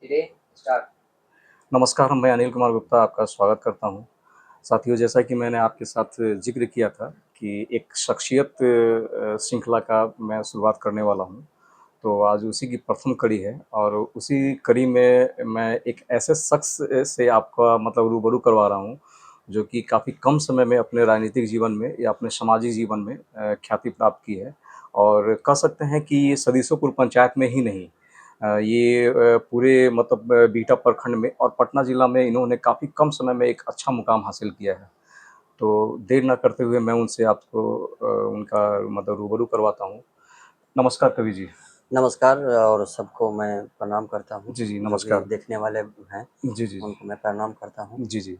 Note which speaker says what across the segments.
Speaker 1: धीरे स्टार्ट।
Speaker 2: नमस्कार, मैं अनिल कुमार गुप्ता आपका स्वागत करता हूँ। साथियों, जैसा कि मैंने आपके साथ ज़िक्र किया था कि एक शख्सियत श्रृंखला का मैं शुरुआत करने वाला हूँ। तो आज उसी की प्रथम कड़ी है और उसी कड़ी में मैं एक ऐसे शख्स से आपका मतलब रूबरू करवा रहा हूँ, जो कि काफ़ी कम समय में अपने राजनीतिक जीवन में या अपने सामाजिक जीवन में ख्याति प्राप्त की है और कह सकते हैं कि ये सदीसोपुर पंचायत में ही नहीं, ये पूरे मतलब बिहटा प्रखंड में और पटना ज़िला में इन्होंने काफ़ी कम समय में एक अच्छा मुकाम हासिल किया है। तो देर ना करते हुए मैं उनसे आपको उनका मतलब रूबरू करवाता हूँ। नमस्कार कवि जी।
Speaker 1: नमस्कार और सबको मैं प्रणाम करता हूँ।
Speaker 2: जी, जी,
Speaker 1: जो भी
Speaker 2: नमस्कार।
Speaker 1: देखने वाले हैं
Speaker 2: जी, जी, जी।
Speaker 1: उनको मैं प्रणाम करता हूँ।
Speaker 2: जी, जी।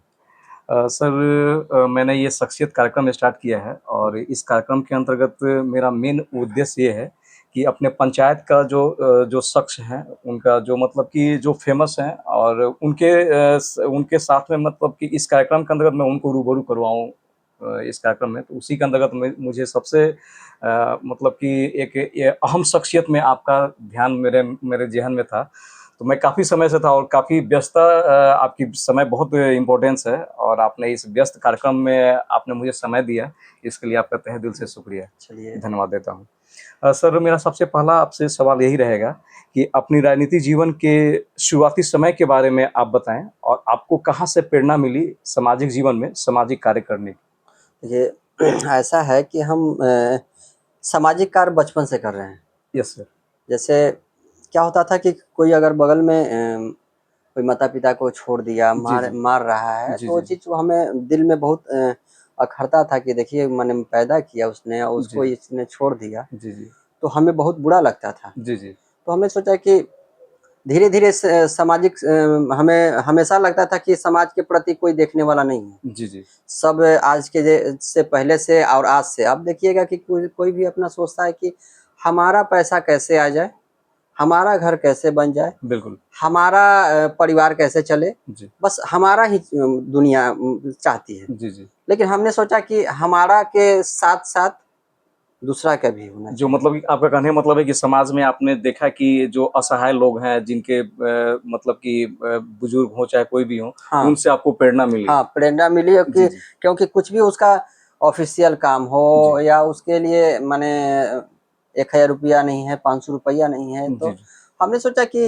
Speaker 2: सर, मैंने ये शख्सियत कार्यक्रम स्टार्ट किया है और इस कार्यक्रम के अंतर्गत मेरा मेन उद्देश्य ये है कि अपने पंचायत का जो शख्स हैं, उनका जो मतलब कि जो फ़ेमस हैं और उनके साथ में मतलब कि इस कार्यक्रम के अंतर्गत मैं उनको रूबरू करवाऊँ इस कार्यक्रम में। तो उसी के अंतर्गत में मुझे सबसे मतलब कि एक ये अहम शख्सियत में आपका ध्यान मेरे मेरे ज़हन में था। तो मैं काफ़ी समय से था और काफ़ी व्यस्तता आपकी समय बहुत इम्पोर्टेंस है और आपने इस व्यस्त कार्यक्रम में आपने मुझे समय दिया, इसके लिए आपका तहे दिल से शुक्रिया,
Speaker 1: चलिए।
Speaker 2: धन्यवाद देता हूँ। सर, मेरा सबसे पहला आपसे सवाल यही रहेगा कि अपनी राजनीतिक जीवन के शुरुआती समय के बारे में आप बताएँ और आपको कहाँ से प्रेरणा मिली सामाजिक जीवन में सामाजिक कार्य करने की?
Speaker 1: ये ऐसा है कि हम सामाजिक कार्य बचपन से कर रहे हैं।
Speaker 2: Yes sir.
Speaker 1: जैसे क्या होता था कि कोई अगर बगल में कोई माता-पिता को छोड़ दिया,
Speaker 2: जी,
Speaker 1: मार
Speaker 2: जी।
Speaker 1: मार रहा है,
Speaker 2: जी,
Speaker 1: तो वो
Speaker 2: जी, जी।
Speaker 1: चीज़ को हमें दिल में बहुत अखरता था कि देखिए मैंने पैदा किया उसने और
Speaker 2: जी,
Speaker 1: उसको
Speaker 2: जी।
Speaker 1: इसने छोड़ दिया,
Speaker 2: जी, जी।
Speaker 1: तो हमें बहुत बुरा लगता था।
Speaker 2: जी, जी।
Speaker 1: तो हमने सोचा कि धीरे-धीरे सामाजिक हमें हमेशा लगता था कि समाज के प्रति कोई देखने वाला नहीं है।
Speaker 2: जी, जी।
Speaker 1: सब आज के से पहले से और आज से अब देखिएगा कि कोई कोई भी अपना सोचता है कि हमारा पैसा कैसे आ जाए, हमारा घर कैसे बन जाए,
Speaker 2: बिल्कुल।
Speaker 1: हमारा परिवार कैसे चले,
Speaker 2: जी।
Speaker 1: बस हमारा ही दुनिया चाहती है।
Speaker 2: जी, जी।
Speaker 1: लेकिन हमने सोचा कि हमारा के साथ-साथ दूसरा का भी होना
Speaker 2: जो
Speaker 1: चाहिए।
Speaker 2: मतलब कि आपका कहने का मतलब है कि समाज में आपने देखा कि जो असहाय लोग हैं, जिनके मतलब कि बुजुर्ग हों चाहे कोई भी हो,
Speaker 1: हाँ।
Speaker 2: उनसे आपको प्रेरणा मिली।
Speaker 1: हाँ, प्रेरणा मिली है
Speaker 2: जी,
Speaker 1: कि
Speaker 2: जी।
Speaker 1: क्योंकि कुछ भी उसका ऑफ़िशियल काम हो
Speaker 2: जी।
Speaker 1: या उसके लिए माने 1000 रुपया नहीं है, 500 रुपया नहीं है,
Speaker 2: जी,
Speaker 1: तो
Speaker 2: जी।
Speaker 1: हमने सोचा कि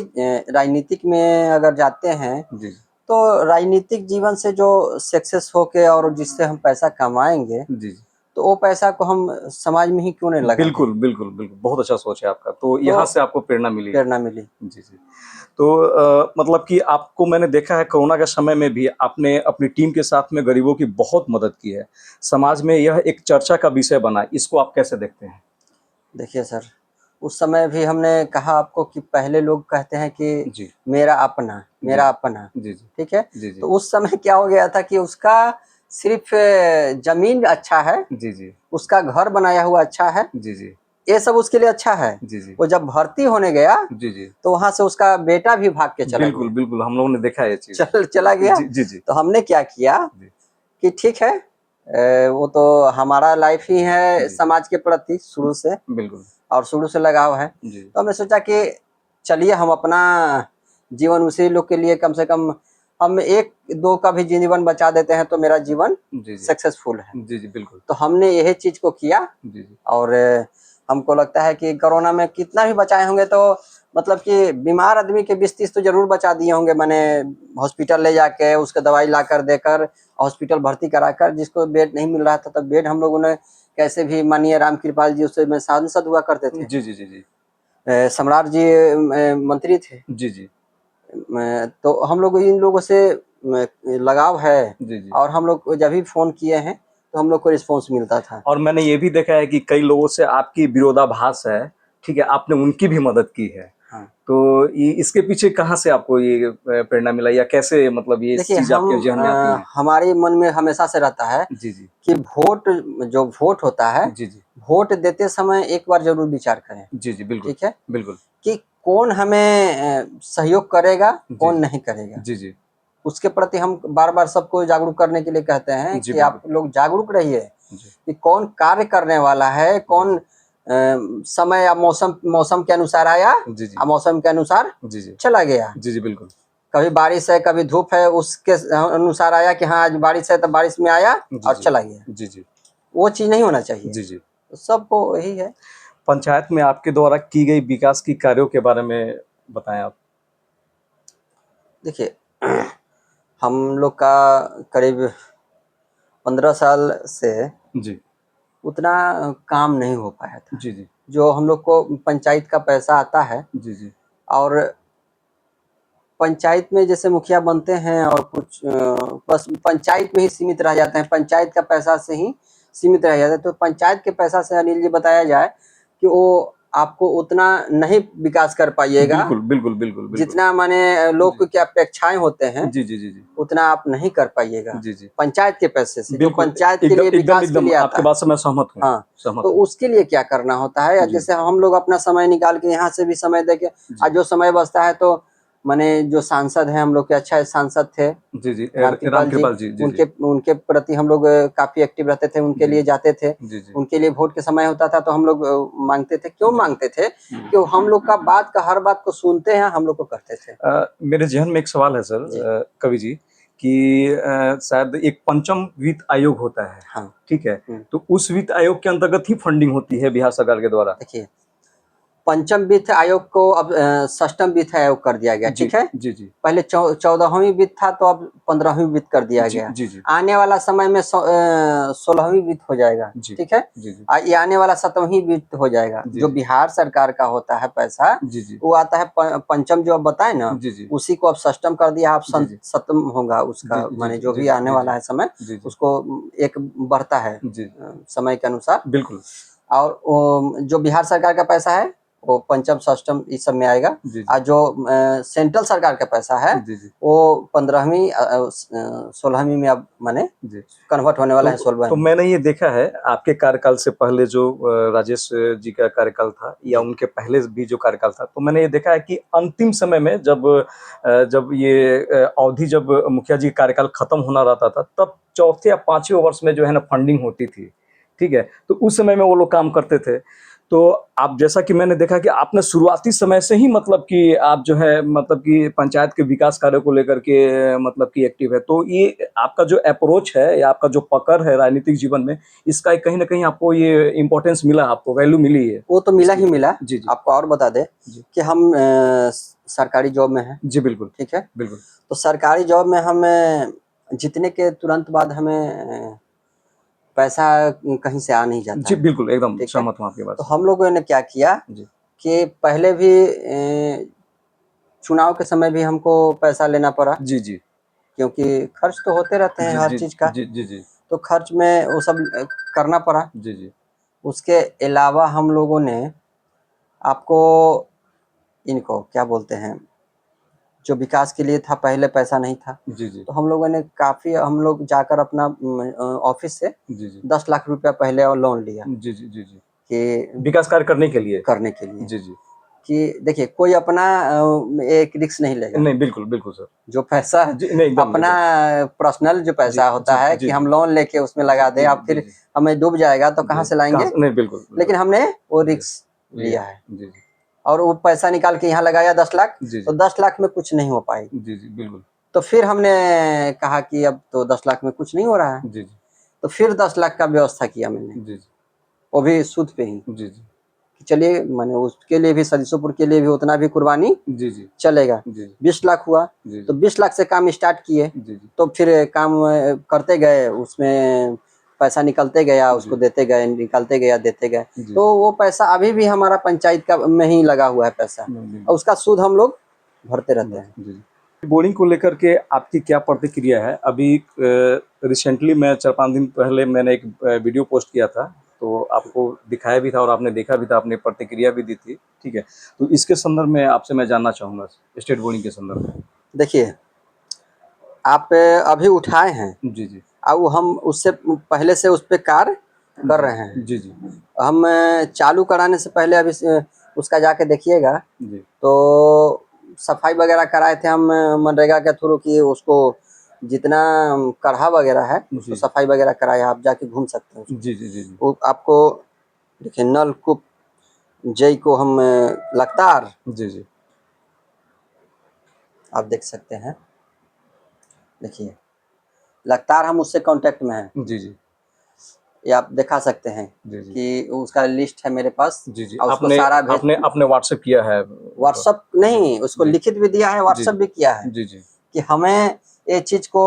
Speaker 1: राजनीतिक में अगर जाते हैं,
Speaker 2: जी, जी।
Speaker 1: तो राजनीतिक जीवन से जो सक्सेस होके और जिससे हम पैसा कमाएँगे,
Speaker 2: जी, जी।
Speaker 1: तो वो पैसा को हम समाज में ही क्यों नहीं लगा दें?
Speaker 2: बिल्कुल, बिल्कुल, बिल्कुल। बहुत अच्छा सोच है आपका। तो
Speaker 1: तो
Speaker 2: यहाँ से आपको प्रेरणा मिली।
Speaker 1: प्रेरणा मिली।
Speaker 2: जी, जी। तो मतलब कि आपको मैंने देखा है कोरोना के समय में भी आपने अपनी टीम के साथ में गरीबों की बहुत मदद की है। समाज में यह एक चर्चा का विषय बना, इसको आप कैसे देखते हैं?
Speaker 1: देखिए सर, उस समय भी हमने कहा आपको कि पहले लोग कहते हैं कि
Speaker 2: जी। जी,
Speaker 1: मेरा
Speaker 2: जी।
Speaker 1: अपना,
Speaker 2: जी, जी।
Speaker 1: ठीक है?
Speaker 2: जी, जी।
Speaker 1: तो उस समय क्या हो गया था कि उसका सिर्फ़ ज़मीन अच्छा है,
Speaker 2: जी, जी।
Speaker 1: उसका घर बनाया हुआ अच्छा है,
Speaker 2: जी, जी।
Speaker 1: ये सब उसके लिए अच्छा है।
Speaker 2: जी, जी।
Speaker 1: वो जब भर्ती होने गया,
Speaker 2: जी, जी।
Speaker 1: तो वहाँ से उसका बेटा भी भाग के चला
Speaker 2: बिल्कुल,
Speaker 1: गया।
Speaker 2: बिल्कुल, हम लोगों ने देखा है ये चीज़।
Speaker 1: चला गया,
Speaker 2: जी, जी, जी।
Speaker 1: तो हमने क्या किया
Speaker 2: जी।
Speaker 1: कि ठीक है वो तो हमारा लाइफ़ ही है
Speaker 2: जी।
Speaker 1: समाज के प्रति शुरू से
Speaker 2: बिल्कुल।
Speaker 1: और शुरू से लगाव है।
Speaker 2: जी।
Speaker 1: तो हमने सोचा कि चलिए हम अपना जीवन उसी लोग के लिए कम से कम हम 1-2 का भी जीवन बचा देते हैं तो मेरा जीवन
Speaker 2: जी, जी।
Speaker 1: सक्सेसफुल है।
Speaker 2: जी, जी, बिल्कुल।
Speaker 1: तो हमने यही चीज़ को किया
Speaker 2: जी, जी।
Speaker 1: और हमको लगता है कि कोरोना में कितना भी बचाए होंगे तो मतलब कि बीमार आदमी के 20-30 तो ज़रूर बचा दिए होंगे माने हॉस्पिटल ले जाके उसको दवाई लाकर देकर हॉस्पिटल भर्ती कराकर जिसको बेड नहीं मिल रहा था तब बेड हम लोगों ने कैसे भी माननीय रामकृपाल जी उससे में सांसद हुआ करते थे।
Speaker 2: जी, जी, जी, जी।
Speaker 1: सम्राट जी मंत्री थे।
Speaker 2: जी, जी।
Speaker 1: तो हम लोग इन लोगों से लगाव है
Speaker 2: जी, जी।
Speaker 1: और हम लोग जब भी फ़ोन किए हैं, तो हम लोग को रिस्पॉन्स मिलता था।
Speaker 2: और मैंने ये भी देखा है कि कई लोगों से आपकी विरोधाभास है, ठीक है? आपने उनकी भी मदद की है।
Speaker 1: हाँ।
Speaker 2: तो ये इसके पीछे कहाँ से आपको ये प्रेरणा मिला या कैसे मतलब ये
Speaker 1: देखिए
Speaker 2: चीज़ आपके ज़हन में आती है?
Speaker 1: हमारे मन में हमेशा से रहता है
Speaker 2: जी, जी।
Speaker 1: कि जो वोट होता है,
Speaker 2: जी, जी।
Speaker 1: वोट देते समय एक बार ज़रूर विचार करें,
Speaker 2: जी, जी, बिल्कुल।
Speaker 1: ठीक है?
Speaker 2: बिल्कुल।
Speaker 1: कि कौन हमें सहयोग करेगा,
Speaker 2: जी,
Speaker 1: कौन
Speaker 2: जी।
Speaker 1: नहीं करेगा।
Speaker 2: जी, जी।
Speaker 1: उसके प्रति हम बार-बार सबको जागरूक करने के लिए कहते हैं
Speaker 2: जी,
Speaker 1: कि
Speaker 2: बिल्कुल।
Speaker 1: आप लोग जागरूक रहिए
Speaker 2: जी।
Speaker 1: कि कौन कार्य करने वाला है,
Speaker 2: जी,
Speaker 1: कौन
Speaker 2: जी।
Speaker 1: समय या मौसम मौसम के अनुसार आया
Speaker 2: जी जी
Speaker 1: और मौसम के अनुसार
Speaker 2: जी जी
Speaker 1: चला गया।
Speaker 2: जी जी बिल्कुल
Speaker 1: कभी बारिश है कभी धूप है, उसके अनुसार आया कि हाँ आज बारिश है तो बारिश में आया
Speaker 2: जी
Speaker 1: और
Speaker 2: जी
Speaker 1: चला गया।
Speaker 2: जी जी
Speaker 1: वो चीज नहीं होना चाहिए।
Speaker 2: जी जी
Speaker 1: तो सबको यही है।
Speaker 2: पंचायत में आपके द्वारा की गई विकास की कार्यों के बारे में बताएं आप।
Speaker 1: देखिए हम लोग का करीब 15 साल से
Speaker 2: जी
Speaker 1: उतना काम नहीं हो पाया था।
Speaker 2: जी जी
Speaker 1: जो हम लोग को पंचायत का पैसा आता है
Speaker 2: जी जी
Speaker 1: और पंचायत में जैसे मुखिया बनते हैं और कुछ बस पंचायत में ही सीमित रह जाते हैं, पंचायत का पैसा से ही सीमित रह जाते हैं। तो पंचायत के पैसा से अनिल जी बताया जाए कि वो आपको उतना नहीं विकास कर पाइएगा
Speaker 2: बिल्कुल बिल्कुल बिल्कुल बिल्कुल
Speaker 1: जितना माने लोग की अपेक्षाएं होते हैं,
Speaker 2: जी जी जी जी
Speaker 1: उतना आप नहीं कर पाइएगा
Speaker 2: जी जी
Speaker 1: पंचायत के पैसे से, जो
Speaker 2: बिल्कुल
Speaker 1: पंचायत के
Speaker 2: एकदम
Speaker 1: लिए
Speaker 2: एकदम
Speaker 1: विकास के
Speaker 2: एकदम
Speaker 1: लिए
Speaker 2: आपके
Speaker 1: आता है।
Speaker 2: बात से मैं सहमत हूँ
Speaker 1: हाँ,
Speaker 2: सहमत
Speaker 1: तो
Speaker 2: हूँ
Speaker 1: उसके लिए क्या करना होता है,
Speaker 2: जी
Speaker 1: जैसे हम लोग अपना समय निकाल के यहाँ से भी समय देके
Speaker 2: जी
Speaker 1: आज जो समय बचता है तो माने जो सांसद हैं हम लोग के अच्छा सांसद थे
Speaker 2: जी जी
Speaker 1: रामकृपाल जी,
Speaker 2: रामकृपाल जी जी जी
Speaker 1: उनके प्रति हम लोग काफी एक्टिव रहते थे, उनके
Speaker 2: जी
Speaker 1: लिए जाते थे।
Speaker 2: जी जी
Speaker 1: उनके लिए वोट के समय होता था तो हम लोग मांगते थे। क्यों
Speaker 2: जी
Speaker 1: मांगते थे?
Speaker 2: जी
Speaker 1: कि हम लोग का बात का हर बात को सुनते हैं, हम लोग को करते थे।
Speaker 2: मेरे जहन में एक सवाल है सर
Speaker 1: जी
Speaker 2: कवि जी कि शायद एक पंचम वित्त आयोग होता है
Speaker 1: हाँ।
Speaker 2: ठीक है तो उस वित्त आयोग के अंतर्गत ही फंडिंग होती है बिहार सरकार के द्वारा।
Speaker 1: देखिए पंचम वित्त आयोग को अब षष्टम वित्त आयोग कर दिया गया,
Speaker 2: जी
Speaker 1: ठीक है।
Speaker 2: जी जी
Speaker 1: पहले 14वीं वित्त था तो अब 15वीं वित्त कर दिया
Speaker 2: जी
Speaker 1: गया।
Speaker 2: जी जी
Speaker 1: आने वाला समय में 16वीं वित्त हो जाएगा,
Speaker 2: जी
Speaker 1: ठीक है।
Speaker 2: जी जी
Speaker 1: ये आने वाला 7वीं वित्त हो जाएगा।
Speaker 2: जी
Speaker 1: जो
Speaker 2: जी
Speaker 1: बिहार सरकार का होता है पैसा
Speaker 2: जी जी
Speaker 1: वो आता है पंचम, जो अब बताए ना
Speaker 2: जी जी
Speaker 1: उसी को अब षष्टम कर दिया। अब
Speaker 2: जी जी
Speaker 1: सप्तम होगा
Speaker 2: जी
Speaker 1: उसका,
Speaker 2: जी
Speaker 1: माने
Speaker 2: जी
Speaker 1: जो
Speaker 2: जी
Speaker 1: भी आने
Speaker 2: जी
Speaker 1: वाला है समय
Speaker 2: जी जी
Speaker 1: उसको एक बढ़ता है
Speaker 2: जी
Speaker 1: समय के अनुसार।
Speaker 2: बिल्कुल
Speaker 1: और जो बिहार सरकार का पैसा है वो पंचम षष्टम इस सब में आएगा।
Speaker 2: जी
Speaker 1: और जो सेंट्रल सरकार का पैसा है
Speaker 2: जी जी
Speaker 1: वो 15वीं 16वीं में अब माने
Speaker 2: जी
Speaker 1: कन्वर्ट होने वाला है
Speaker 2: तो
Speaker 1: 16वीं में।
Speaker 2: मैंने ये देखा है आपके कार्यकाल से पहले जो राजेश जी का कार्यकाल था या
Speaker 1: जी
Speaker 2: उनके पहले भी जो कार्यकाल था तो मैंने ये देखा है कि अंतिम समय में जब ये अवधि जब मुखिया जी का कार्यकाल खत्म होना रहता था तब चौथे या पांचवें वर्ष में जो है ना फंडिंग होती थी ठीक है तो उस समय में वो लोग काम करते थे। तो आप जैसा कि मैंने देखा कि आपने शुरुआती समय से ही मतलब कि आप जो है मतलब कि पंचायत के विकास कार्यों को लेकर के मतलब कि एक्टिव है तो ये आपका जो अप्रोच है या आपका जो पकड़ है राजनीतिक जीवन में इसका कहीं ना कहीं आपको ये इम्पोर्टेंस मिला, आपको वैल्यू मिली है
Speaker 1: वो तो मिला
Speaker 2: इसकी।
Speaker 1: ही मिला।
Speaker 2: जी जी
Speaker 1: आपको और बता दे
Speaker 2: जी
Speaker 1: कि हम सरकारी जॉब में हैं,
Speaker 2: जी बिल्कुल
Speaker 1: ठीक है।
Speaker 2: बिल्कुल
Speaker 1: तो सरकारी जॉब में हम जीतने के तुरंत बाद हमें पैसा कहीं से आ नहीं जाता
Speaker 2: जी
Speaker 1: है,
Speaker 2: बिल्कुल एकदम
Speaker 1: ठीक है।
Speaker 2: सहमत हूँ आपकी बात
Speaker 1: तो
Speaker 2: से।
Speaker 1: हम लोगों ने क्या किया
Speaker 2: जी
Speaker 1: कि पहले भी चुनाव के समय भी हमको पैसा लेना पड़ा,
Speaker 2: जी जी
Speaker 1: क्योंकि खर्च तो होते रहते हैं
Speaker 2: जी
Speaker 1: हर
Speaker 2: जी
Speaker 1: चीज का।
Speaker 2: जी जी जी
Speaker 1: तो खर्च में वो सब करना पड़ा।
Speaker 2: जी जी
Speaker 1: उसके अलावा हम लोगों ने आपको इनको क्या बोलते हैं, जो विकास के लिए था पहले पैसा नहीं था
Speaker 2: जी जी
Speaker 1: तो हम लोगों ने काफी, हम लोग जाकर अपना ऑफिस से
Speaker 2: जी जी
Speaker 1: 10 लाख रुपया पहले और लोन लिया
Speaker 2: जी जी जी जी
Speaker 1: कि
Speaker 2: विकास कार्य करने के लिए।
Speaker 1: करने के लिए।
Speaker 2: जी जी
Speaker 1: कि देखिए कोई अपना एक रिस्क नहीं लेगा।
Speaker 2: नहीं बिल्कुल बिल्कुल सर।
Speaker 1: जो पैसा
Speaker 2: जी नहीं एकदम
Speaker 1: अपना
Speaker 2: एकदम
Speaker 1: पर्सनल जो
Speaker 2: जी
Speaker 1: पैसा होता
Speaker 2: जी
Speaker 1: है
Speaker 2: जी
Speaker 1: कि
Speaker 2: जी
Speaker 1: हम लोन लेके उसमें
Speaker 2: जी
Speaker 1: लगा
Speaker 2: जी
Speaker 1: दें और
Speaker 2: जी
Speaker 1: फिर
Speaker 2: जी
Speaker 1: हमें डूब जाएगा तो कहाँ
Speaker 2: जी
Speaker 1: से
Speaker 2: कहाँ
Speaker 1: लाएंगे।
Speaker 2: से नहीं बिल्कुल
Speaker 1: लेकिन
Speaker 2: बिल्कुल
Speaker 1: हमने वो
Speaker 2: जी
Speaker 1: रिस्क
Speaker 2: लिया
Speaker 1: लिया है
Speaker 2: जी जी
Speaker 1: और वो पैसा निकाल के यहाँ लगाया 10 लाख,
Speaker 2: जी
Speaker 1: तो
Speaker 2: जी
Speaker 1: 10 लाख में कुछ नहीं हो पाई।
Speaker 2: जी जी बिल्कुल
Speaker 1: तो फिर हमने कहा कि अब तो 10 लाख में कुछ नहीं हो रहा है,
Speaker 2: जी जी
Speaker 1: तो फिर 10 लाख का व्यवस्था किया मैंने,
Speaker 2: जी जी
Speaker 1: वो भी सूद पे ही।
Speaker 2: जी जी
Speaker 1: कि चलिए मैंने उसके लिए भी, सदस्यपुर के लिए भी उतना भी कुर्बानी
Speaker 2: जी जी
Speaker 1: चलेगा।
Speaker 2: जी
Speaker 1: 20 लाख हुआ
Speaker 2: जी
Speaker 1: तो 20 लाख से काम स्टार्ट किए।
Speaker 2: जी जी
Speaker 1: तो फिर काम करते गए, उसमें पैसा निकलते गया, उसको
Speaker 2: जी
Speaker 1: देते गए, निकालते गया, देते गए।
Speaker 2: जी
Speaker 1: तो वो पैसा अभी भी हमारा पंचायत का में ही लगा हुआ है पैसा, और उसका सूद हम लोग भरते रहते हैं।
Speaker 2: जी जी बोर्डिंग को लेकर के आपकी क्या प्रतिक्रिया है? अभी रिसेंटली मैं 4-5 दिन पहले मैंने एक वीडियो पोस्ट किया था तो आपको दिखाया भी था और आपने देखा भी था, आपने प्रतिक्रिया भी दी थी, ठीक है। तो इसके संदर्भ में आपसे मैं जानना चाहूँगा स्टेट बोर्डिंग के संदर्भ में।
Speaker 1: देखिए आप अभी उठाए हैं
Speaker 2: जी जी
Speaker 1: अब हम उससे पहले से उस पे कार्य कर रहे हैं।
Speaker 2: जी जी
Speaker 1: हम चालू कराने से पहले अभी उसका जाके देखिएगा
Speaker 2: जी
Speaker 1: तो सफाई वगैरह कराए थे हम मनरेगा के थ्रू की, उसको जितना कढ़ा वगैरह है उसको
Speaker 2: जी
Speaker 1: सफाई वगैरह कराया, आप जाके घूम सकते हैं उसको।
Speaker 2: जी जी जी जी
Speaker 1: वो आपको देखिए नलकूप जय को हम लगातार
Speaker 2: जी जी
Speaker 1: आप देख सकते हैं, देखिए लगातार हम उससे कांटेक्ट में हैं।
Speaker 2: जी जी
Speaker 1: ये आप दिखा सकते हैं
Speaker 2: जी जी
Speaker 1: कि उसका लिस्ट है मेरे पास
Speaker 2: जी जी
Speaker 1: और उसको
Speaker 2: आपने
Speaker 1: सारा भेज
Speaker 2: आपने आपने व्हाट्सएप किया है?
Speaker 1: व्हाट्सअप नहीं, उसको
Speaker 2: जी
Speaker 1: लिखित भी दिया है,
Speaker 2: जी
Speaker 1: व्हाट्सअप भी किया है
Speaker 2: जी जी
Speaker 1: कि हमें ये चीज को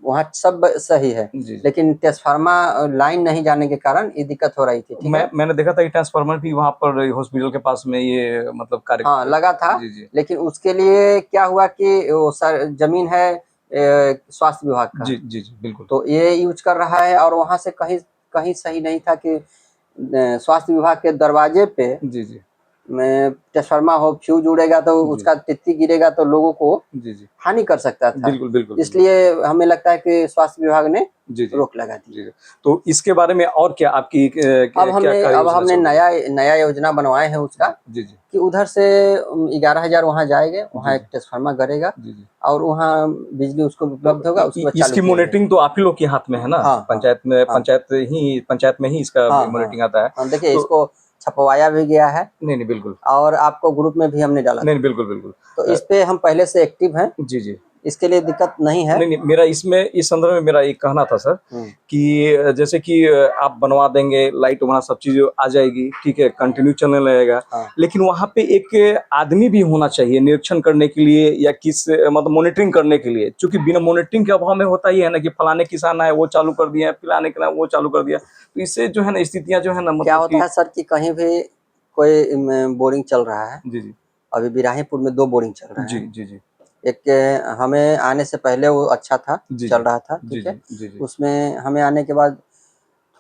Speaker 1: वहाँ सब सही है,
Speaker 2: जी जी
Speaker 1: लेकिन ट्रांसफार्मा लाइन नहीं जाने के कारण ये दिक्कत हो रही थी। ठीक है,
Speaker 2: मैंने देखा था कि ट्रांसफार्मर भी वहाँ पर हॉस्पिटल के पास में ये मतलब कार्य
Speaker 1: हाँ लगा था,
Speaker 2: जी जी
Speaker 1: लेकिन उसके लिए क्या हुआ कि वो सर जमीन है स्वास्थ्य विभाग का,
Speaker 2: जी जी जी बिल्कुल
Speaker 1: तो ये यूज कर रहा है और वहां से कहीं कहीं सही नहीं था कि स्वास्थ्य विभाग के दरवाजे पे
Speaker 2: जी जी
Speaker 1: में ट्रांसफार्मा हो, फ्यूज उड़ेगा तो
Speaker 2: जी
Speaker 1: उसका तित्ती गिरेगा तो लोगों को
Speaker 2: जी जी
Speaker 1: हानि कर सकता था।
Speaker 2: बिल्कुल बिल्कुल बिल्कुल
Speaker 1: इसलिए हमें लगता है कि स्वास्थ्य विभाग ने
Speaker 2: जी जी
Speaker 1: रोक लगा दी।
Speaker 2: जी जी। तो इसके बारे में और क्या आपकी
Speaker 1: अब
Speaker 2: क्या कार्य
Speaker 1: अब
Speaker 2: योजना
Speaker 1: हमने
Speaker 2: चल रही है?
Speaker 1: नया नया योजना बनवाए हैं उसका
Speaker 2: जी जी
Speaker 1: कि उधर से 11,000 वहाँ जाएंगे, वहाँ
Speaker 2: जी
Speaker 1: एक ट्रांसफार्मर गरेगा
Speaker 2: जी जी
Speaker 1: और वहाँ बिजली उसको
Speaker 2: तो
Speaker 1: उपलब्ध होगा, उसके बाद चालू
Speaker 2: इसकी
Speaker 1: किया जाएगा।
Speaker 2: मॉनिटरिंग तो आप ही लोग के हाथ में है ना?
Speaker 1: हाँ हाँ हाँ
Speaker 2: पंचायत में ही इसका
Speaker 1: हाँ हाँ
Speaker 2: मॉनिटरिंग आता है।
Speaker 1: हाँ, देखिए
Speaker 2: तो
Speaker 1: इसको छपवाया भी गया है
Speaker 2: नहीं नहीं बिल्कुल
Speaker 1: और आपको ग्रुप में भी हमने डाला
Speaker 2: नहीं
Speaker 1: था,
Speaker 2: नहीं, बिल्कुल बिल्कुल
Speaker 1: तो इस पे हम पहले से एक्टिव हैं,
Speaker 2: जी जी
Speaker 1: इसके लिए दिक्कत नहीं है।
Speaker 2: नहीं नहीं मेरा इसमें इस संदर्भ में मेरा एक कहना था सर कि जैसे कि आप बनवा देंगे लाइट वहाँ सब चीज़ आ जाएगी, ठीक है, कंटिन्यू चलने लगेगा,
Speaker 1: हाँ
Speaker 2: लेकिन वहाँ पे एक आदमी भी होना चाहिए निरीक्षण करने के लिए या किस मतलब मॉनिटरिंग करने के लिए, क्योंकि बिना मॉनिटरिंग के अभाव में होता ही है ना कि फलाने किसान आए वो चालू कर दिया, फलाने किसान वो चालू कर दिया, तो इससे जो है ना स्थितियाँ जो है ना
Speaker 1: क्या
Speaker 2: मतलब
Speaker 1: होता
Speaker 2: कि
Speaker 1: है सर कि कहीं भी कोई बोरिंग चल रहा है,
Speaker 2: जी जी
Speaker 1: अभी बिराहीपुर में 2 बोरिंग चल रहे
Speaker 2: जी
Speaker 1: हैं।
Speaker 2: जी जी
Speaker 1: एक हमें आने से पहले वो अच्छा था,
Speaker 2: जी
Speaker 1: चल
Speaker 2: जी
Speaker 1: रहा था,
Speaker 2: जी
Speaker 1: ठीक
Speaker 2: जी
Speaker 1: है।
Speaker 2: जी जी
Speaker 1: उसमें हमें आने के बाद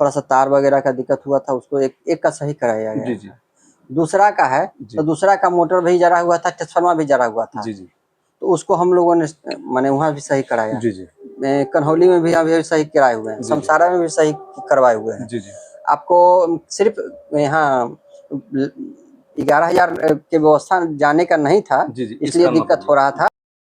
Speaker 1: थोड़ा-सा तार वगैरह का दिक्कत हुआ था, उसको एक एक का सही कराया गया
Speaker 2: जी जी
Speaker 1: था। दूसरा का है, तो
Speaker 2: जी
Speaker 1: दूसरा का मोटर भी जला हुआ था, ट्रांसफार्मर भी जला हुआ था,
Speaker 2: जी जी
Speaker 1: तो उसको हम लोगों ने माने वहाँ भी सही कराया।
Speaker 2: जी जी
Speaker 1: कन्हौली में भी अभी सही कराए हुए हैं,
Speaker 2: जी जी
Speaker 1: समसारा में भी सही करवाए हुए हैं।
Speaker 2: जी जी
Speaker 1: आपको सिर्फ यहाँ 11,000 के व्यवस्था जाने का नहीं था,
Speaker 2: जी, जी,
Speaker 1: इसलिए
Speaker 2: इसका मत
Speaker 1: दिक्कत हो रहा था।